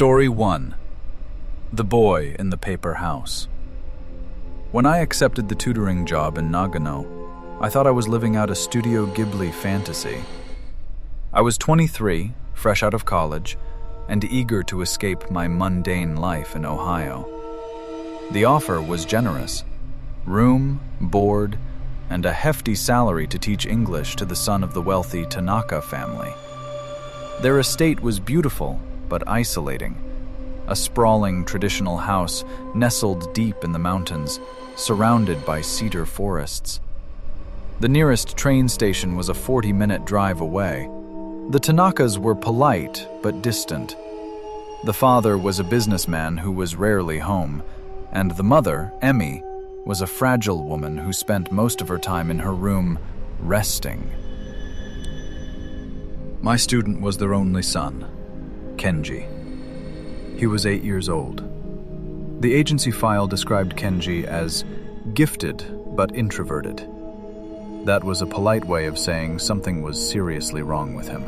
Story 1. The Boy in the Paper House. When I accepted the tutoring job in Nagano, I thought I was living out a Studio Ghibli fantasy. I was 23, fresh out of college, and eager to escape my mundane life in Ohio. The offer was generous: room, board, and a hefty salary to teach English to the son of the wealthy Tanaka family. Their estate was beautiful but isolating, a sprawling traditional house nestled deep in the mountains, surrounded by cedar forests. The nearest train station was a 40-minute drive away. The Tanakas were polite but distant. The father was a businessman who was rarely home, and the mother, Emmy, was a fragile woman who spent most of her time in her room resting. My student was their only son, Kenji. He was 8 years old. The agency file described Kenji as gifted but introverted. That was a polite way of saying something was seriously wrong with him.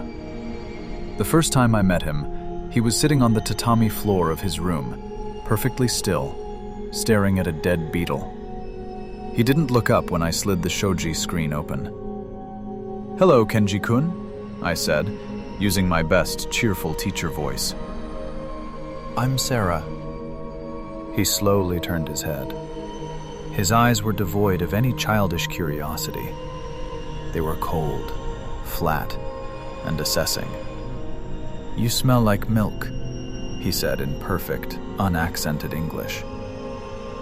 The first time I met him, he was sitting on the tatami floor of his room, perfectly still, staring at a dead beetle. He didn't look up when I slid the shoji screen open. "Hello, Kenji-kun," I said, using my best cheerful teacher voice. "I'm Sarah." He slowly turned his head. His eyes were devoid of any childish curiosity. They were cold, flat, and assessing. "You smell like milk," he said in perfect, unaccented English.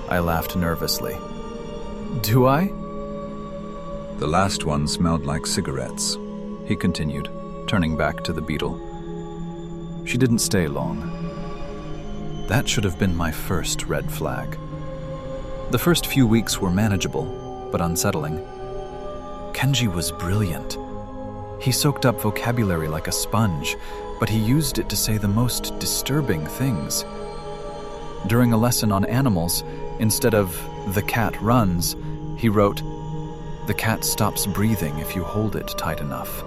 I laughed nervously. "Do I?" "The last one smelled like cigarettes," he continued, turning back to the beetle. She didn't stay long. That should have been my first red flag. The first few weeks were manageable, but unsettling. Kenji was brilliant. He soaked up vocabulary like a sponge, but he used it to say the most disturbing things. During a lesson on animals, instead of "the cat runs," he wrote, "the cat stops breathing if you hold it tight enough."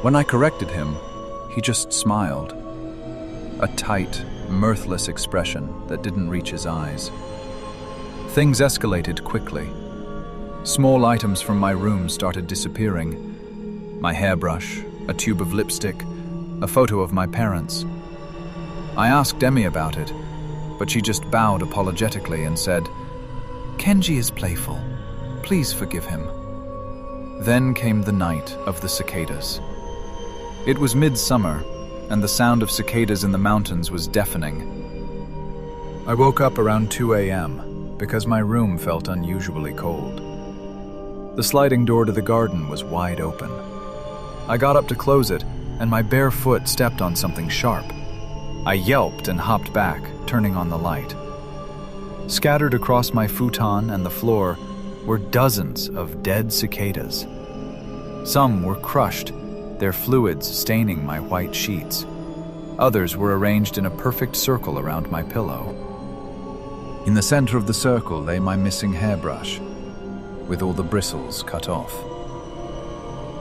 When I corrected him, he just smiled. A tight, mirthless expression that didn't reach his eyes. Things escalated quickly. Small items from my room started disappearing. My hairbrush, a tube of lipstick, a photo of my parents. I asked Emmy about it, but she just bowed apologetically and said, "Kenji is playful. Please forgive him." Then came the night of the cicadas. It was midsummer, and the sound of cicadas in the mountains was deafening. I woke up around 2 a.m. because my room felt unusually cold. The sliding door to the garden was wide open. I got up to close it, and my bare foot stepped on something sharp. I yelped and hopped back, turning on the light. Scattered across my futon and the floor were dozens of dead cicadas. Some were crushed, their fluids staining my white sheets. Others were arranged in a perfect circle around my pillow. In the center of the circle lay my missing hairbrush, with all the bristles cut off.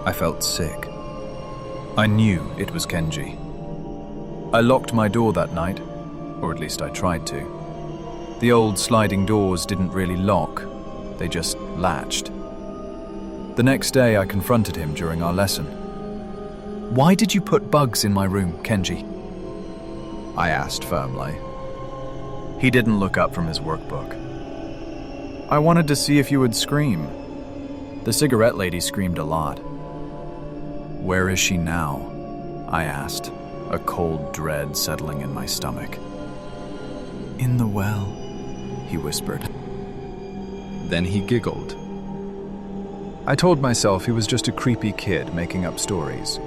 I felt sick. I knew it was Kenji. I locked my door that night, or at least I tried to. The old sliding doors didn't really lock, they just latched. The next day I confronted him during our lesson. "Why did you put bugs in my room, Kenji?" I asked firmly. He didn't look up from his workbook. "I wanted to see if you would scream." The cigarette lady screamed a lot. "Where is she now?" I asked, a cold dread settling in my stomach. "In the well," he whispered. Then he giggled. I told myself he was just a creepy kid making up stories.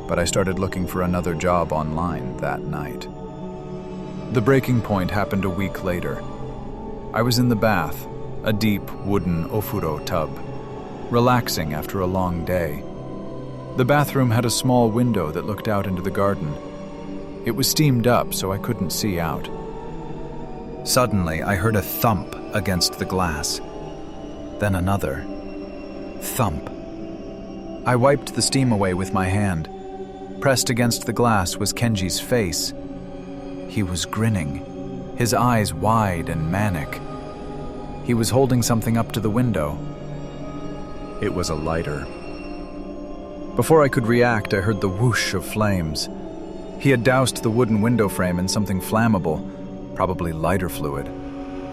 But I started looking for another job online that night. The breaking point happened a week later. I was in the bath, a deep wooden ofuro tub, relaxing after a long day. The bathroom had a small window that looked out into the garden. It was steamed up so I couldn't see out. Suddenly, I heard a thump against the glass. Then another. Thump. I wiped the steam away with my hand. Pressed against the glass was Kenji's face. He was grinning, his eyes wide and manic. He was holding something up to the window. It was a lighter. Before I could react, I heard the whoosh of flames. He had doused the wooden window frame in something flammable, probably lighter fluid,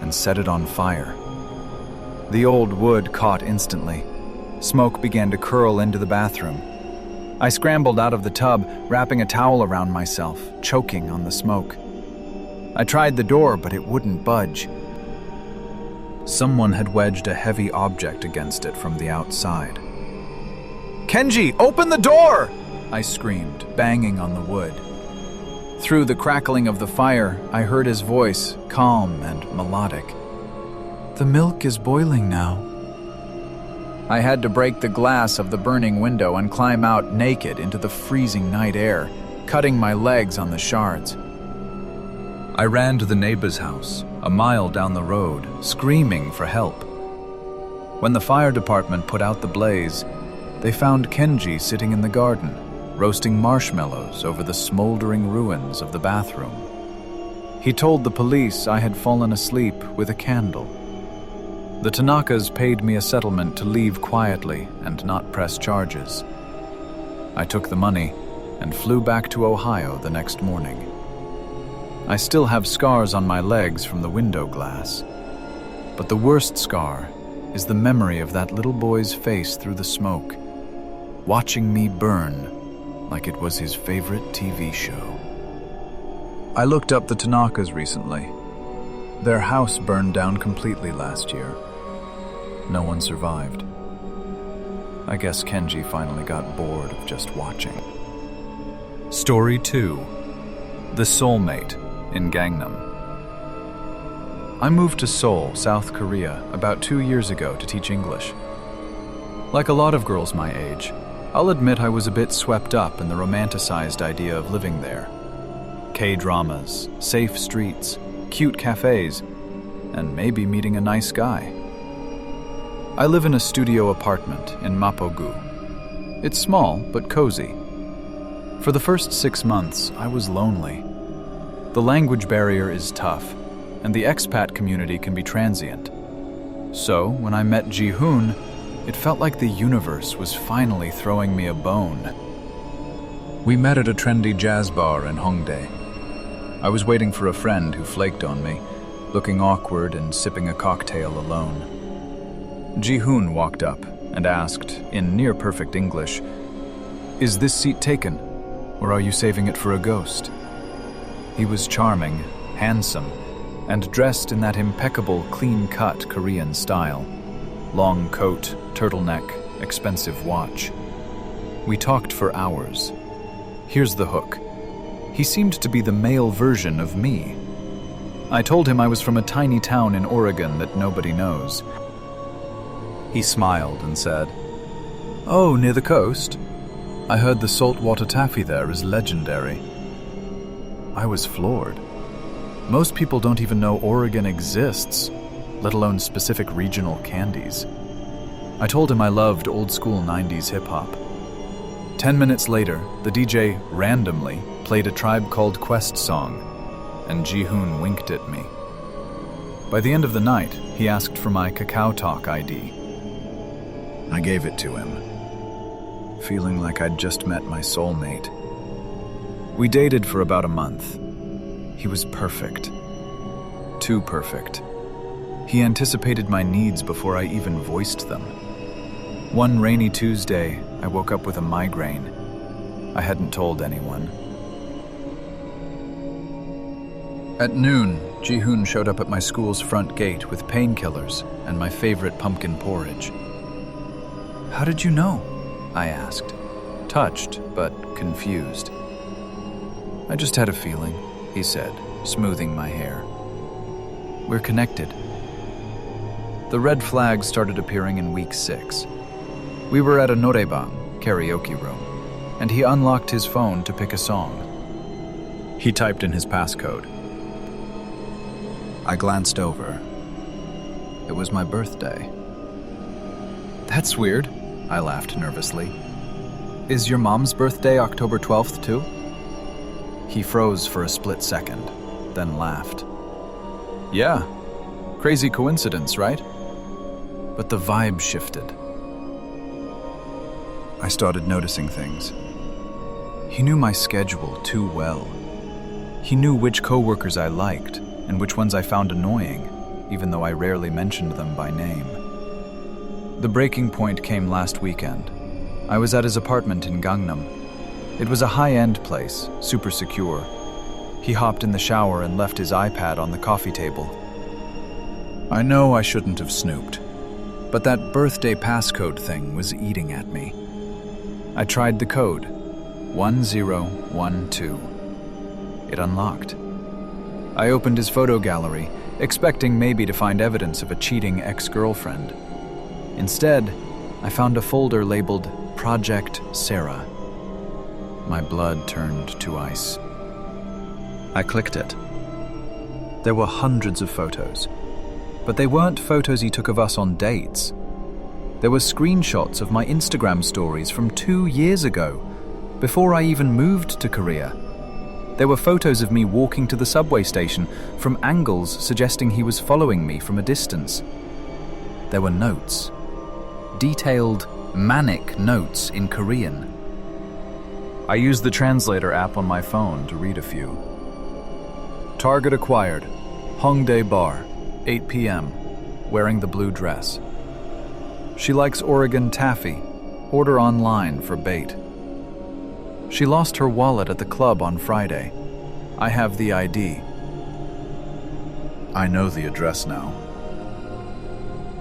and set it on fire. The old wood caught instantly. Smoke began to curl into the bathroom. I scrambled out of the tub, wrapping a towel around myself, choking on the smoke. I tried the door, but it wouldn't budge. Someone had wedged a heavy object against it from the outside. "Kenji, open the door!" I screamed, banging on the wood. Through the crackling of the fire, I heard his voice, calm and melodic. "The milk is boiling now." I had to break the glass of the burning window and climb out naked into the freezing night air, cutting my legs on the shards. I ran to the neighbor's house, a mile down the road, screaming for help. When the fire department put out the blaze, they found Kenji sitting in the garden, roasting marshmallows over the smoldering ruins of the bathroom. He told the police I had fallen asleep with a candle. The Tanakas paid me a settlement to leave quietly and not press charges. I took the money and flew back to Ohio the next morning. I still have scars on my legs from the window glass, but the worst scar is the memory of that little boy's face through the smoke, watching me burn like it was his favorite TV show. I looked up the Tanakas recently. Their house burned down completely last year. No one survived. I guess Kenji finally got bored of just watching. Story 2. The Soulmate in Gangnam. I moved to Seoul, South Korea, about 2 years ago to teach English. Like a lot of girls my age, I'll admit I was a bit swept up in the romanticized idea of living there. K-dramas, safe streets, cute cafes, and maybe meeting a nice guy. I live in a studio apartment in Mapogu. It's small, but cozy. For the first 6 months, I was lonely. The language barrier is tough, and the expat community can be transient. So, when I met Ji-hoon, it felt like the universe was finally throwing me a bone. We met at a trendy jazz bar in Hongdae. I was waiting for a friend who flaked on me, looking awkward and sipping a cocktail alone. Ji-hoon walked up and asked, in near-perfect English, "Is this seat taken, or are you saving it for a ghost?" He was charming, handsome, and dressed in that impeccable, clean-cut Korean style. Long coat, turtleneck, expensive watch. We talked for hours. Here's the hook. He seemed to be the male version of me. I told him I was from a tiny town in Oregon that nobody knows. He smiled and said, "Oh, near the coast? I heard the saltwater taffy there is legendary." I was floored. Most people don't even know Oregon exists, let alone specific regional candies. I told him I loved old-school 90s hip-hop. 10 minutes later, the DJ randomly played a Tribe Called Quest song, and Ji-hoon winked at me. By the end of the night, he asked for my Kakao Talk ID. I gave it to him, feeling like I'd just met my soulmate. We dated for about a month. He was perfect. Too perfect. He anticipated my needs before I even voiced them. One rainy Tuesday, I woke up with a migraine. I hadn't told anyone. At noon, Ji-hoon showed up at my school's front gate with painkillers and my favorite pumpkin porridge. "How did you know?" I asked, touched but confused. "I just had a feeling," he said, smoothing my hair. "We're connected." The red flags started appearing in week 6. We were at a norebang, karaoke room, and he unlocked his phone to pick a song. He typed in his passcode. I glanced over. It was my birthday. "That's weird," I laughed nervously. Is your mom's birthday October 12th too? He froze for a split second, then laughed. Yeah, crazy coincidence, right? But the vibe shifted. I started noticing things. He knew my schedule too well. He knew which coworkers I liked and which ones I found annoying, even though I rarely mentioned them by name. The breaking point came last weekend. I was at his apartment in Gangnam. It was a high-end place, super secure. He hopped in the shower and left his iPad on the coffee table. I know I shouldn't have snooped, but that birthday passcode thing was eating at me. I tried the code, 1012. It unlocked. I opened his photo gallery, expecting maybe to find evidence of a cheating ex-girlfriend. Instead, I found a folder labeled Project Sarah. My blood turned to ice. I clicked it. There were hundreds of photos, but they weren't photos he took of us on dates. There were screenshots of my Instagram stories from 2 years ago, before I even moved to Korea. There were photos of me walking to the subway station from angles suggesting he was following me from a distance. There were notes. Detailed, manic notes in Korean. I used the translator app on my phone to read a few. Target acquired. Hongdae Bar, 8 p.m., wearing the blue dress. She likes Oregon taffy. Order online for bait. She lost her wallet at the club on Friday. I have the ID. I know the address now.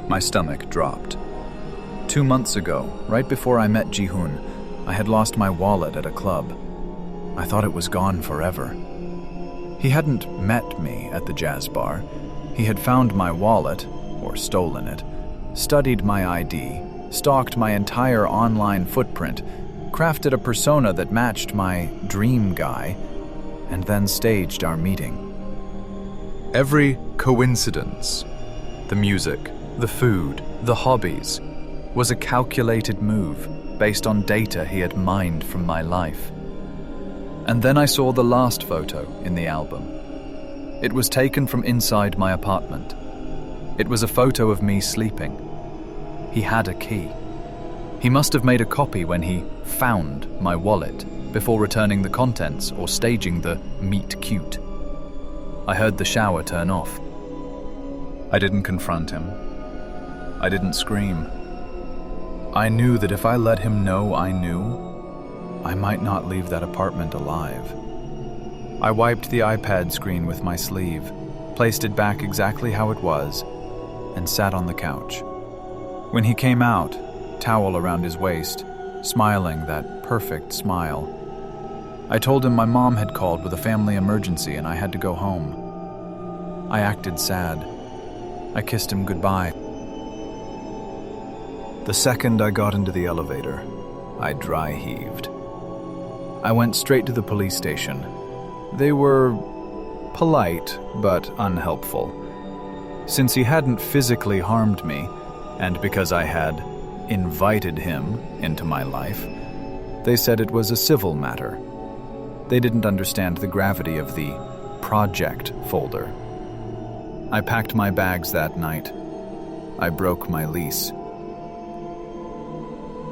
My stomach dropped. 2 months ago, right before I met Ji-hoon, I had lost my wallet at a club. I thought it was gone forever. He hadn't met me at the jazz bar. He had found my wallet, or stolen it, studied my ID, stalked my entire online footprint, crafted a persona that matched my dream guy, and then staged our meeting. Every coincidence, the music, the food, the hobbies, was a calculated move based on data he had mined from my life. And then I saw the last photo in the album. It was taken from inside my apartment. It was a photo of me sleeping. He had a key. He must have made a copy when he found my wallet before returning the contents or staging the meet cute. I heard the shower turn off. I didn't confront him. I didn't scream. I knew that if I let him know I knew, I might not leave that apartment alive. I wiped the iPad screen with my sleeve, placed it back exactly how it was, and sat on the couch. When he came out, towel around his waist, smiling that perfect smile, I told him my mom had called with a family emergency and I had to go home. I acted sad. I kissed him goodbye. The second I got into the elevator, I dry heaved. I went straight to the police station. They were polite but unhelpful. Since he hadn't physically harmed me, and because I had invited him into my life, they said it was a civil matter. They didn't understand the gravity of the project folder. I packed my bags that night. I broke my lease.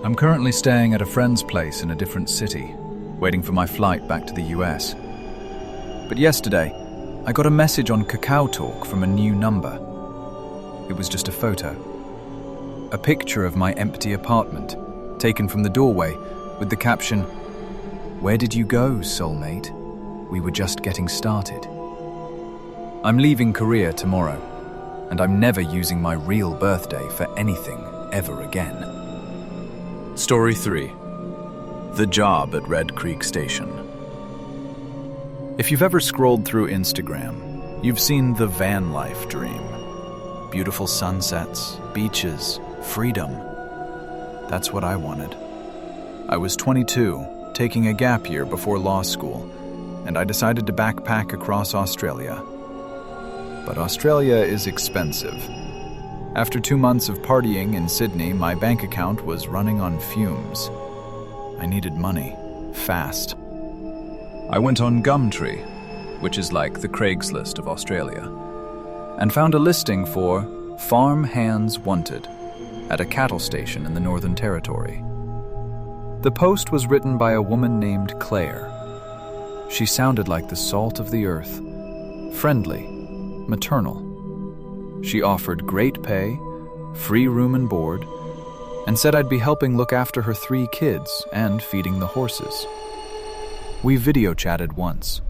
I'm currently staying at a friend's place in a different city, waiting for my flight back to the US. But yesterday, I got a message on KakaoTalk from a new number. It was just a photo. A picture of my empty apartment, taken from the doorway, with the caption, "Where did you go, Soulmate? We were just getting started." I'm leaving Korea tomorrow, and I'm never using my real birthday for anything ever again. Story 3. The job at Red Creek Station. If you've ever scrolled through Instagram, you've seen the van life dream. Beautiful sunsets, beaches, freedom. That's what I wanted. I was 22, taking a gap year before law school, and I decided to backpack across Australia. But Australia is expensive. After 2 months of partying in Sydney, my bank account was running on fumes. I needed money, fast. I went on Gumtree, which is like the Craigslist of Australia, and found a listing for farm hands wanted at a cattle station in the Northern Territory. The post was written by a woman named Claire. She sounded like the salt of the earth, friendly, maternal. She offered great pay, free room and board, and said I'd be helping look after her 3 kids and feeding the horses. We video chatted once.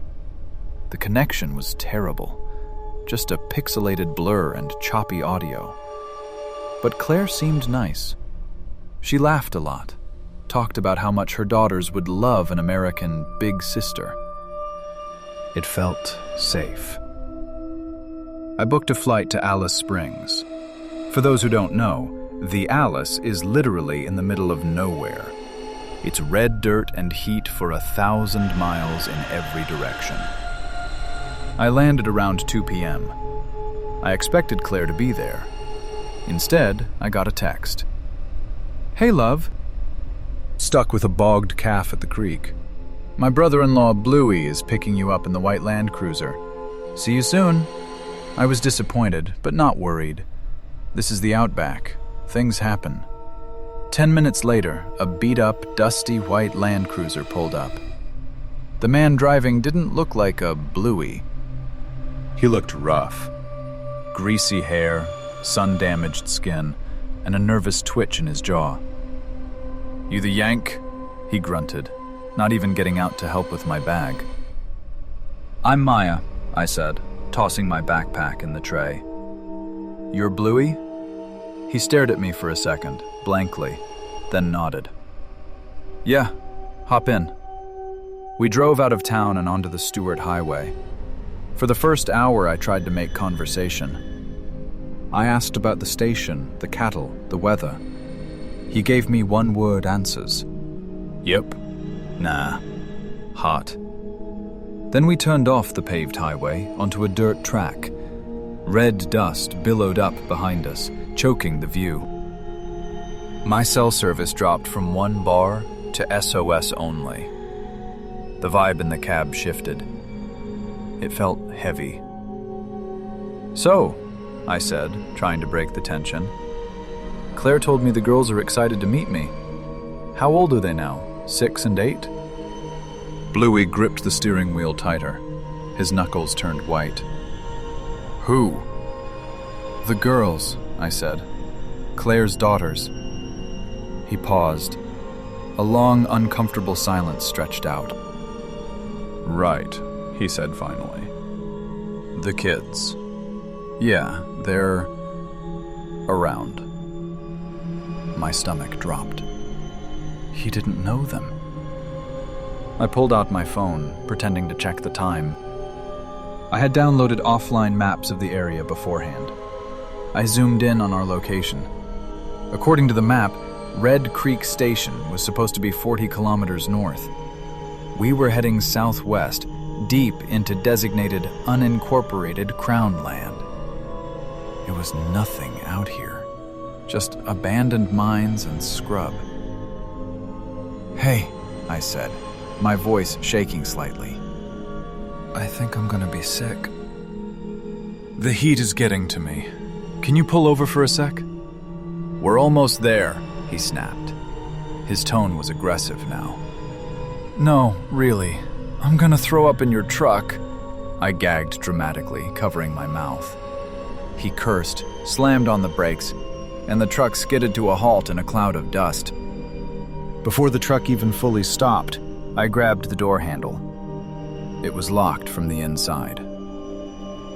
The connection was terrible, just a pixelated blur and choppy audio. But Claire seemed nice. She laughed a lot, talked about how much her daughters would love an American big sister. It felt safe. I booked a flight to Alice Springs. For those who don't know, the Alice is literally in the middle of nowhere. It's red dirt and heat for 1,000 miles in every direction. I landed around 2 p.m. I expected Claire to be there. Instead, I got a text. "Hey, love. Stuck with a bogged calf at the creek. My brother-in-law Bluey is picking you up in the white Land Cruiser. See you soon." I was disappointed, but not worried. This is the outback. Things happen. 10 minutes later, a beat-up, dusty white Land Cruiser pulled up. The man driving didn't look like a Bluey. He looked rough. Greasy hair, sun-damaged skin, and a nervous twitch in his jaw. "You the Yank?" he grunted, not even getting out to help with my bag. "I'm Maya," I said, tossing my backpack in the tray. "You're Bluey?" He stared at me for a second, blankly, then nodded. "Yeah, hop in." We drove out of town and onto the Stewart Highway. For the first hour, I tried to make conversation. I asked about the station, the cattle, the weather. He gave me one-word answers. "Yep," "Nah," "Hot." Then we turned off the paved highway onto a dirt track. Red dust billowed up behind us, choking the view. My cell service dropped from 1 bar to SOS only. The vibe in the cab shifted. It felt heavy. "So," I said, trying to break the tension. "Claire told me the girls are excited to meet me. How old are they now? 6 and 8? Bluey gripped the steering wheel tighter. His knuckles turned white. "Who?" "The girls," I said. "Claire's daughters." He paused. A long, uncomfortable silence stretched out. "Right," he said finally. "The kids. Yeah, they're around." My stomach dropped. He didn't know them. I pulled out my phone, pretending to check the time. I had downloaded offline maps of the area beforehand. I zoomed in on our location. According to the map, Red Creek Station was supposed to be 40 kilometers north. We were heading southwest, deep into designated unincorporated Crown Land. It was nothing out here, just abandoned mines and scrub. "Hey," I said, my voice shaking slightly. "I think I'm gonna be sick." "The heat is getting to me. Can you pull over for a sec?" "We're almost there," he snapped. His tone was aggressive now. "No, really. I'm gonna throw up in your truck." I gagged dramatically, covering my mouth. He cursed, slammed on the brakes, and the truck skidded to a halt in a cloud of dust. Before the truck even fully stopped, I grabbed the door handle. It was locked from the inside.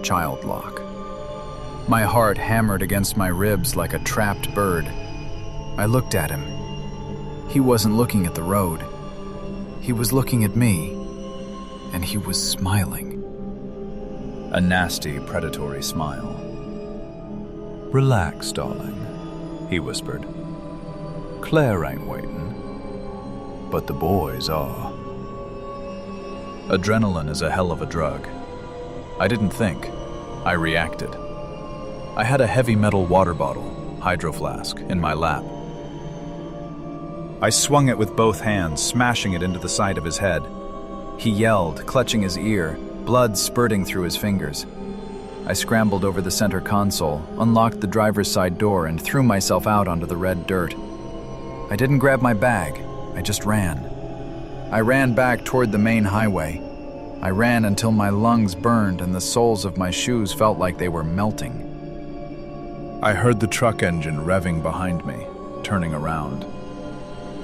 Child lock. My heart hammered against my ribs like a trapped bird. I looked at him. He wasn't looking at the road. He was looking at me, and he was smiling. A nasty, predatory smile. "Relax, darling," he whispered. "Claire ain't waiting, but the boys are." Adrenaline is a hell of a drug. I didn't think. I reacted. I had a heavy metal water bottle, hydro flask, in my lap. I swung it with both hands, smashing it into the side of his head. He yelled, clutching his ear, blood spurting through his fingers. I scrambled over the center console, unlocked the driver's side door, and threw myself out onto the red dirt. I didn't grab my bag, I just ran. I ran back toward the main highway. I ran until my lungs burned and the soles of my shoes felt like they were melting. I heard the truck engine revving behind me, turning around.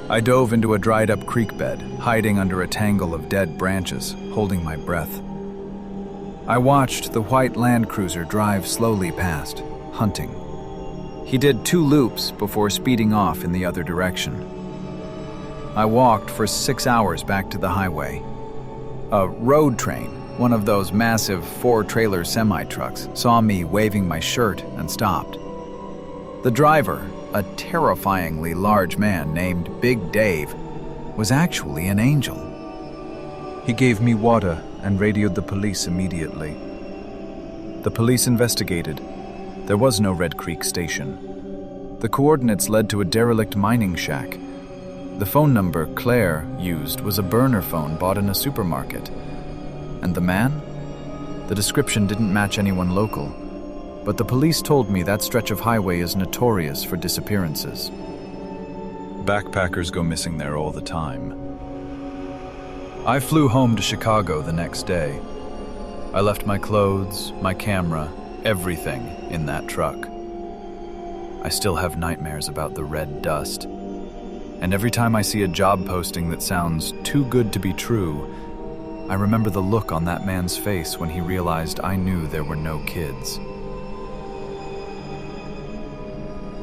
I dove into a dried-up creek bed, hiding under a tangle of dead branches, holding my breath. I watched the white Land Cruiser drive slowly past, hunting. He did 2 loops before speeding off in the other direction. I walked for 6 hours back to the highway. A road train, one of those massive 4-trailer semi-trucks, saw me waving my shirt and stopped. The driver, a terrifyingly large man named Big Dave, was actually an angel. He gave me water and radioed the police immediately. The police investigated. There was no Red Creek station. The coordinates led to a derelict mining shack. The phone number Claire used was a burner phone bought in a supermarket. And the man? The description didn't match anyone local, but the police told me that stretch of highway is notorious for disappearances. Backpackers go missing there all the time. I flew home to Chicago the next day. I left my clothes, my camera, everything in that truck. I still have nightmares about the red dust. And every time I see a job posting that sounds too good to be true, I remember the look on that man's face when he realized I knew there were no kids.